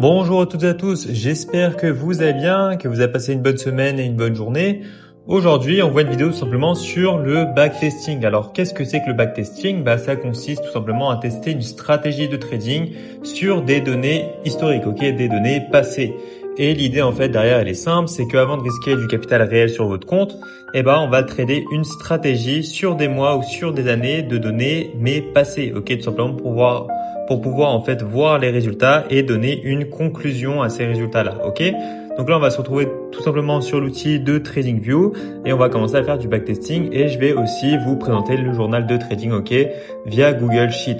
Bonjour à toutes et à tous, j'espère que vous allez bien, que vous avez passé une bonne semaine et une bonne journée. Aujourd'hui, on voit une vidéo tout simplement sur le backtesting. Alors, qu'est-ce que c'est que le backtesting? Ça consiste tout simplement à tester une stratégie de trading sur des données historiques, des données passées. Et l'idée en fait derrière elle est simple, c'est qu'avant de risquer du capital réel sur votre compte, on va trader une stratégie sur des mois ou sur des années de données mais passées, tout simplement pour pouvoir en fait voir les résultats et donner une conclusion à ces résultats-là, Donc là, on va se retrouver tout simplement sur l'outil de TradingView et on va commencer à faire du backtesting et je vais aussi vous présenter le journal de trading, via Google Sheet,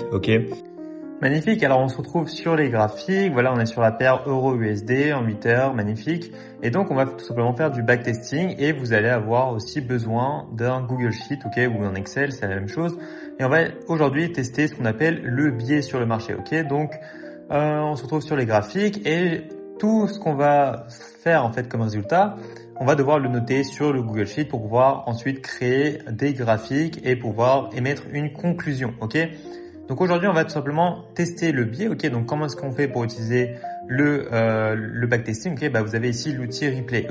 Magnifique, alors on se retrouve sur les graphiques, voilà on est sur la paire Euro-USD en 8 heures, magnifique. Et donc on va tout simplement faire du backtesting et vous allez avoir aussi besoin d'un Google Sheet, ou d'un Excel, c'est la même chose. Et on va aujourd'hui tester ce qu'on appelle le biais sur le marché, Donc on se retrouve sur les graphiques et tout ce qu'on va faire en fait comme résultat, on va devoir le noter sur le Google Sheet pour pouvoir ensuite créer des graphiques et pouvoir émettre une conclusion, Donc aujourd'hui, on va tout simplement tester le biais, Donc comment est-ce qu'on fait pour utiliser le backtesting, Vous avez ici l'outil replay,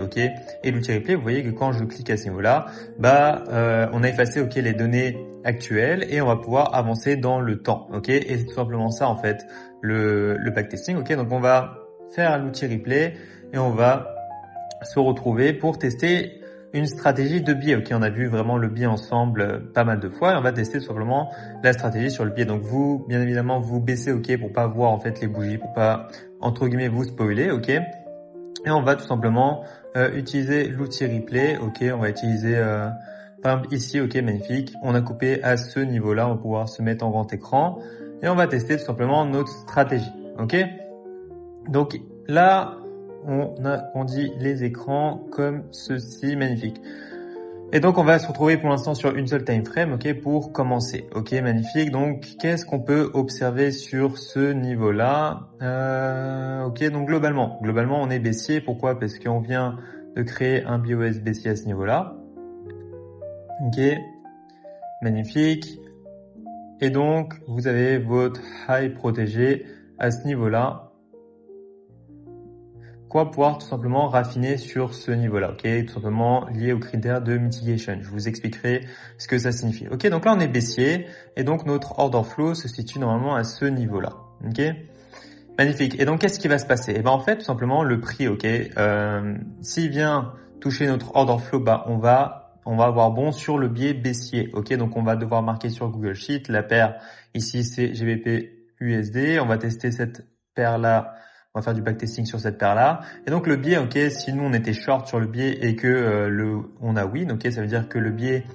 Et l'outil replay, vous voyez que quand je clique à ce niveau-là, on a effacé, les données actuelles et on va pouvoir avancer dans le temps, Et c'est tout simplement ça en fait le backtesting, Donc on va faire l'outil replay et on va se retrouver pour tester une stratégie de biais, On a vu vraiment le biais ensemble pas mal de fois et on va tester tout simplement la stratégie sur le biais. Donc vous, bien évidemment, vous baissez, pour pas voir en fait les bougies, pour pas entre guillemets vous spoiler, Et on va tout simplement utiliser l'outil replay, On va utiliser par exemple ici, magnifique. On a coupé à ce niveau-là, on va pouvoir se mettre en grand écran et on va tester tout simplement notre stratégie, Donc là, on a agrandi les écrans comme ceci, magnifique. Et donc, on va se retrouver pour l'instant sur une seule time frame, pour commencer. Magnifique. Donc, qu'est-ce qu'on peut observer sur ce niveau-là? Donc globalement, on est baissier. Pourquoi? Parce qu'on vient de créer un BOS baissier à ce niveau-là. Magnifique. Et donc, vous avez votre high protégé à ce niveau-là. Quoi pouvoir tout simplement raffiner sur ce niveau-là, tout simplement lié aux critères de mitigation. Je vous expliquerai ce que ça signifie. Donc là on est baissier et donc notre order flow se situe normalement à ce niveau-là, Magnifique. Et donc qu'est-ce qui va se passer? En fait tout simplement le prix, s'il vient toucher notre order flow, on va avoir bon sur le biais baissier, Donc on va devoir marquer sur Google Sheet la paire ici c'est GBP USD. On va tester cette paire-là. On va faire du backtesting sur cette paire-là. Et donc le biais, si nous on était short sur le biais et que on a win, ça veut dire que le biais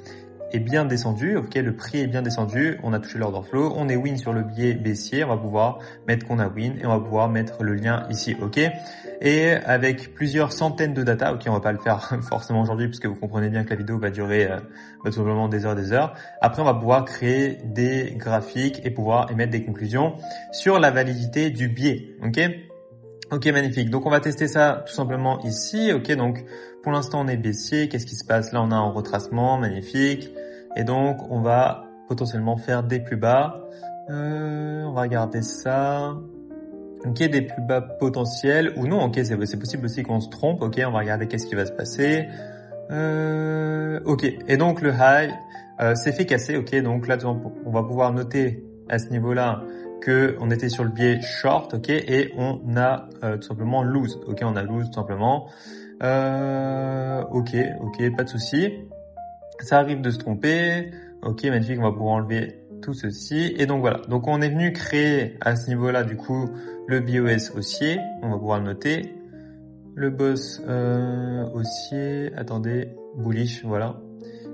est bien descendu, le prix est bien descendu, on a touché l'order flow, on est win sur le biais baissier, on va pouvoir mettre qu'on a win et on va pouvoir mettre le lien ici, Et avec plusieurs centaines de data, on va pas le faire forcément aujourd'hui puisque vous comprenez bien que la vidéo va durer tout simplement des heures. Après, on va pouvoir créer des graphiques et pouvoir émettre des conclusions sur la validité du biais, magnifique. Donc, on va tester ça tout simplement ici, Donc, pour l'instant, on est baissier. Qu'est-ce qui se passe? Là, on a un retracement, magnifique. Et donc, on va potentiellement faire des plus bas. On va regarder ça. Des plus bas potentiels ou non. C'est possible aussi qu'on se trompe. On va regarder qu'est-ce qui va se passer. Et donc, le high s'est fait casser. Donc là, on va pouvoir noter à ce niveau-là que on était sur le biais short, et on a tout simplement lose, on a lose tout simplement. Pas de souci. Ça arrive de se tromper. Magnifique, on va pouvoir enlever tout ceci. Et donc voilà. Donc on est venu créer à ce niveau-là du coup le BOS haussier. On va pouvoir le noter. Le boss haussier. Attendez, bullish, voilà.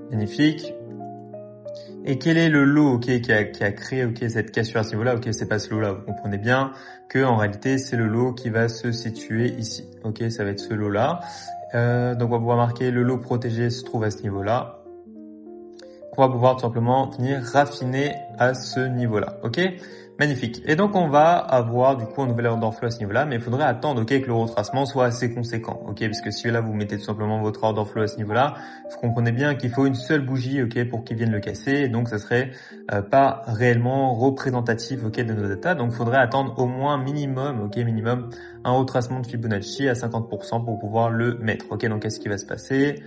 Magnifique. Et quel est le lot, qui a créé, cette cassure à ce niveau-là? C'est pas ce lot-là. Vous comprenez bien que en réalité, c'est le lot qui va se situer ici. Ça va être ce lot-là. Donc, on va pouvoir marquer le lot protégé se trouve à ce niveau-là. On va pouvoir tout simplement venir raffiner à ce niveau-là. Magnifique. Et donc, on va avoir, du coup, un nouvel order flow à ce niveau-là, mais il faudrait attendre, ok, que le retracement soit assez conséquent, ok, parce que si là, vous mettez tout simplement votre order flow à ce niveau-là, vous comprenez bien qu'il faut une seule bougie, ok, pour qu'il vienne le casser, et donc ça serait pas réellement représentatif, ok, de nos data, donc il faudrait attendre au moins minimum, ok, minimum, un retracement de Fibonacci à 50% pour pouvoir le mettre, ok, donc qu'est-ce qui va se passer?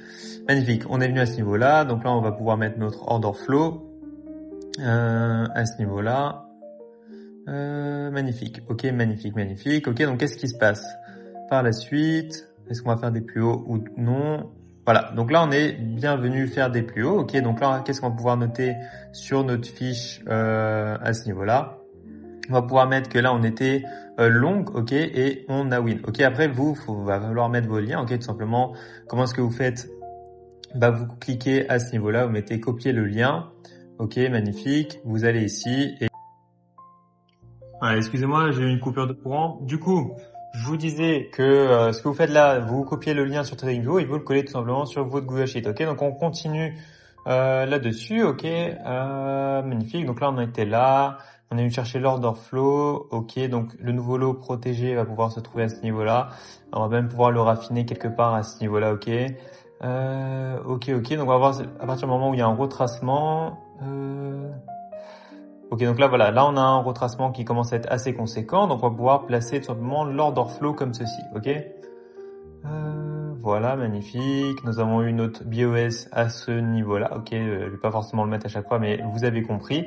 Magnifique. On est venu à ce niveau-là, donc là, on va pouvoir mettre notre order flow, à ce niveau-là. Magnifique. Ok, magnifique, magnifique. Ok, donc qu'est-ce qui se passe par la suite? Est-ce qu'on va faire des plus hauts ou non? Voilà, donc là on est bien venu faire des plus hauts. Ok, donc là qu'est-ce qu'on va pouvoir noter sur notre fiche à ce niveau-là? On va pouvoir mettre que là on était long, ok, et on a win. Ok, après va falloir mettre vos liens. Ok, tout simplement, comment est-ce que vous faites? Bah vous cliquez à ce niveau-là, vous mettez copier le lien. Ok, magnifique. Vous allez ici et ouais, excusez-moi, j'ai eu une coupure de courant. Du coup, je vous disais que ce que vous faites là, vous copiez le lien sur TradingView et vous le collez tout simplement sur votre Google Sheet. Ok, donc on continue là-dessus. Ok, magnifique. Donc là, on était là. On est venu chercher l'order flow. Ok, donc le nouveau lot protégé va pouvoir se trouver à ce niveau-là. On va même pouvoir le raffiner quelque part à ce niveau-là. Ok, ok. Donc on va voir à partir du moment où il y a un retracement. Ok, donc là, voilà, là, on a un retracement qui commence à être assez conséquent, donc on va pouvoir placer tout simplement l'order flow comme ceci, ok? Voilà, magnifique. Nous avons eu notre BOS à ce niveau-là, ok? Je vais pas forcément le mettre à chaque fois, mais vous avez compris.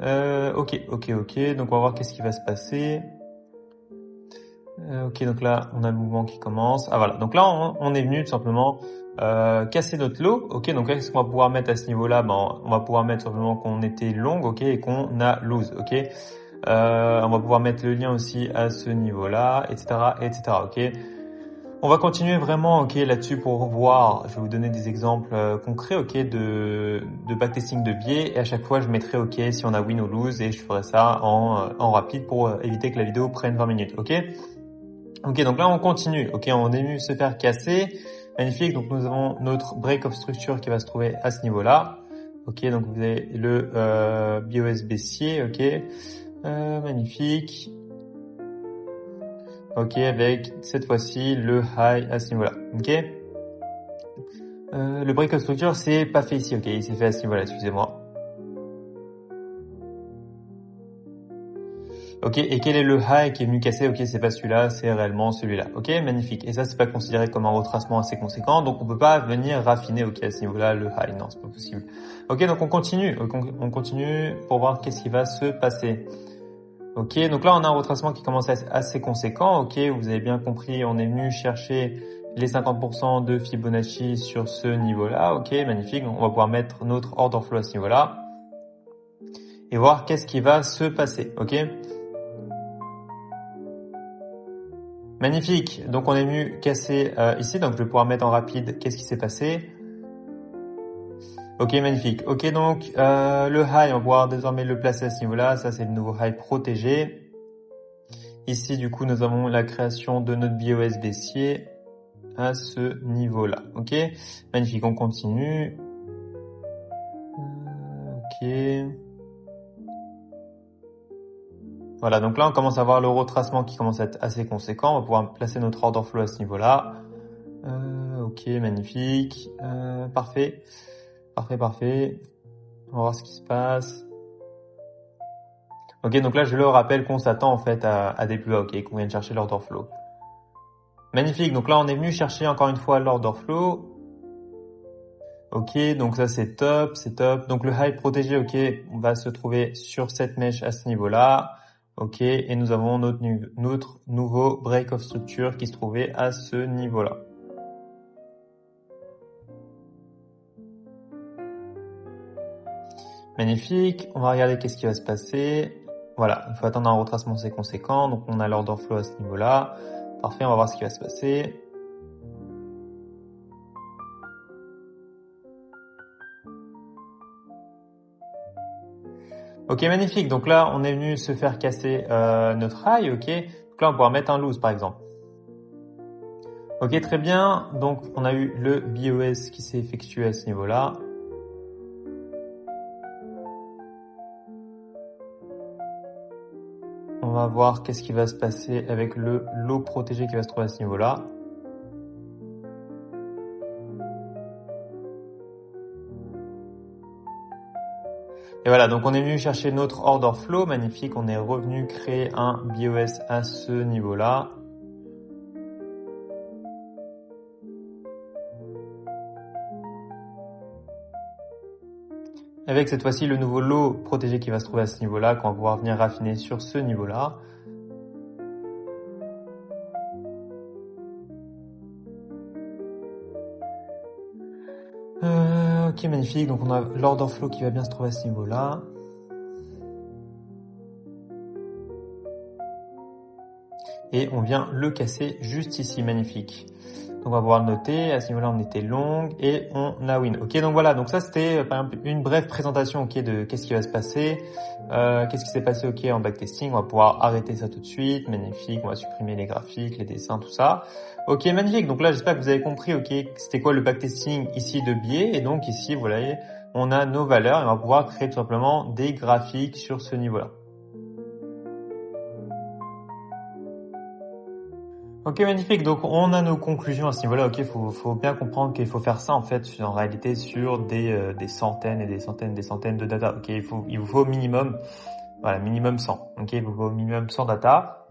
Ok. Donc on va voir qu'est-ce qui va se passer. Ok, donc là, on a le mouvement qui commence. Ah voilà, donc là, on est venu tout simplement casser notre lot. Ok, donc qu'est-ce qu'on va pouvoir mettre à ce niveau-là? Ben, on va pouvoir mettre simplement qu'on était long, ok, et qu'on a lose, ok. On va pouvoir mettre le lien aussi à ce niveau-là, etc. Ok. On va continuer vraiment, ok, là-dessus pour voir. Je vais vous donner des exemples concrets, ok, de backtesting de biais. Et à chaque fois, je mettrai, ok, si on a win ou lose, et je ferai ça en rapide pour éviter que la vidéo prenne 20 minutes, ok. Ok, donc là on continue. Ok, on est venu se faire casser. Magnifique. Donc nous avons notre break of structure qui va se trouver à ce niveau-là. Ok, donc vous avez le BOS baissier. Ok, magnifique. Ok, avec cette fois-ci le high à ce niveau-là. Ok. Le break of structure c'est pas fait ici. Ok, il s'est fait à ce niveau-là. Excusez-moi. Ok, et quel est le high qui est venu casser? Ok, c'est pas celui-là, c'est réellement celui-là. Ok, magnifique. Et ça, c'est pas considéré comme un retracement assez conséquent, donc on peut pas venir raffiner, ok, à ce niveau-là, le high. Non, c'est pas possible. Ok, donc on continue. On continue pour voir qu'est-ce qui va se passer. Ok, donc là, on a un retracement qui commence à être assez conséquent. Ok, vous avez bien compris, on est venu chercher les 50% de Fibonacci sur ce niveau-là. Ok, magnifique. Donc, on va pouvoir mettre notre order flow à ce niveau-là et voir qu'est-ce qui va se passer. Ok. Magnifique. Donc on est venu casser ici. Donc je vais pouvoir mettre en rapide qu'est-ce qui s'est passé. Ok, magnifique. Ok, donc le high, on va pouvoir désormais le placer à ce niveau-là. Ça, c'est le nouveau high protégé. Ici, du coup, nous avons la création de notre BOS baissier à ce niveau-là. Ok, magnifique. On continue. Ok. Voilà, donc là, on commence à voir le retracement qui commence à être assez conséquent. On va pouvoir placer notre order flow à ce niveau-là. Ok, magnifique. Parfait. On va voir ce qui se passe. Ok, donc là, je le rappelle qu'on s'attend en fait à des plus bas, ok, qu'on vient de chercher l'order flow. Magnifique, donc là, on est venu chercher encore une fois l'order flow. Ok, donc ça, c'est top. Donc le high protégé, ok, on va se trouver sur cette mèche à ce niveau-là. Ok, et nous avons notre nouveau break of structure qui se trouvait à ce niveau-là. Magnifique, on va regarder qu'est-ce qui va se passer. Voilà, il faut attendre un retracement assez conséquent, donc on a l'order flow à ce niveau-là. Parfait, on va voir ce qui va se passer. Ok, magnifique, donc là on est venu se faire casser notre high, ok. Donc là on va pouvoir mettre un loose par exemple. Ok, très bien, donc on a eu le BOS qui s'est effectué à ce niveau-là. va voir qu'est-ce qui va se passer avec le lot protégé qui va se trouver à ce niveau-là. Et voilà, donc on est venu chercher notre order flow, magnifique, on est revenu créer un BOS à ce niveau-là. Avec cette fois-ci le nouveau lot protégé qui va se trouver à ce niveau-là, qu'on va pouvoir venir raffiner sur ce niveau-là. Ok, magnifique, donc on a l'order flow qui va bien se trouver à ce niveau-là. Et on vient le casser juste ici, magnifique. Donc on va pouvoir le noter, à ce niveau-là on était long et on a win. Ok, donc voilà, donc ça c'était par exemple une brève présentation ok de qu'est-ce qui va se passer, qu'est-ce qui s'est passé ok en backtesting. On va pouvoir arrêter ça tout de suite, magnifique, on va supprimer les graphiques, les dessins, tout ça. Ok, magnifique, donc là j'espère que vous avez compris ok c'était quoi le backtesting ici de biais, et donc ici vous voyez on a nos valeurs et on va pouvoir créer tout simplement des graphiques sur ce niveau-là. Ok, magnifique. Donc, on a nos conclusions à ce niveau-là. Ok, faut bien comprendre qu'il faut faire ça, en fait, en réalité, sur des centaines et des centaines de data. Ok, il vous faut minimum, voilà, minimum 100. Ok, il vous faut minimum 100 data.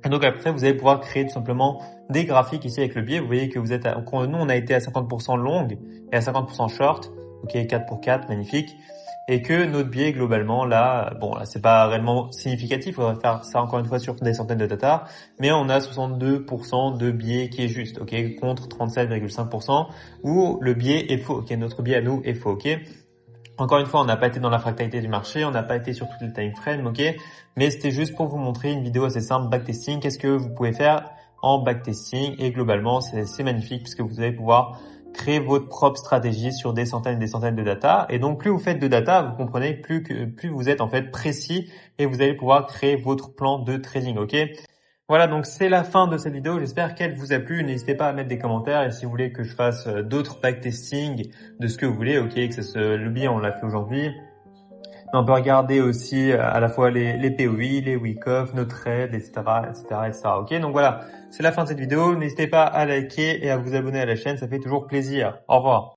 Et donc, après, vous allez pouvoir créer tout simplement des graphiques ici avec le biais. Vous voyez que nous, on a été à 50% longue et à 50% short. Ok, 4 pour 4, magnifique. Et que notre biais globalement là, bon là c'est pas réellement significatif, il faudrait faire ça encore une fois sur des centaines de data, mais on a 62% de biais qui est juste, ok, contre 37,5% où le biais est faux, ok, notre biais à nous est faux, ok. Encore une fois, on n'a pas été dans la fractalité du marché, on n'a pas été sur toutes les time frames, ok, mais c'était juste pour vous montrer une vidéo assez simple backtesting, qu'est-ce que vous pouvez faire en backtesting, et globalement c'est magnifique puisque vous allez pouvoir créer votre propre stratégie sur des centaines et des centaines de data. Et donc, plus vous faites de data, vous comprenez, plus vous êtes en fait précis et vous allez pouvoir créer votre plan de trading, ok? Voilà, donc c'est la fin de cette vidéo. J'espère qu'elle vous a plu. N'hésitez pas à mettre des commentaires et si vous voulez que je fasse d'autres backtesting de ce que vous voulez, ok, que le biais, on l'a fait aujourd'hui. On peut regarder aussi à la fois les POI, les week-off, nos trades, etc., etc., etc. Ok, donc voilà, c'est la fin de cette vidéo. N'hésitez pas à liker et à vous abonner à la chaîne, ça fait toujours plaisir. Au revoir.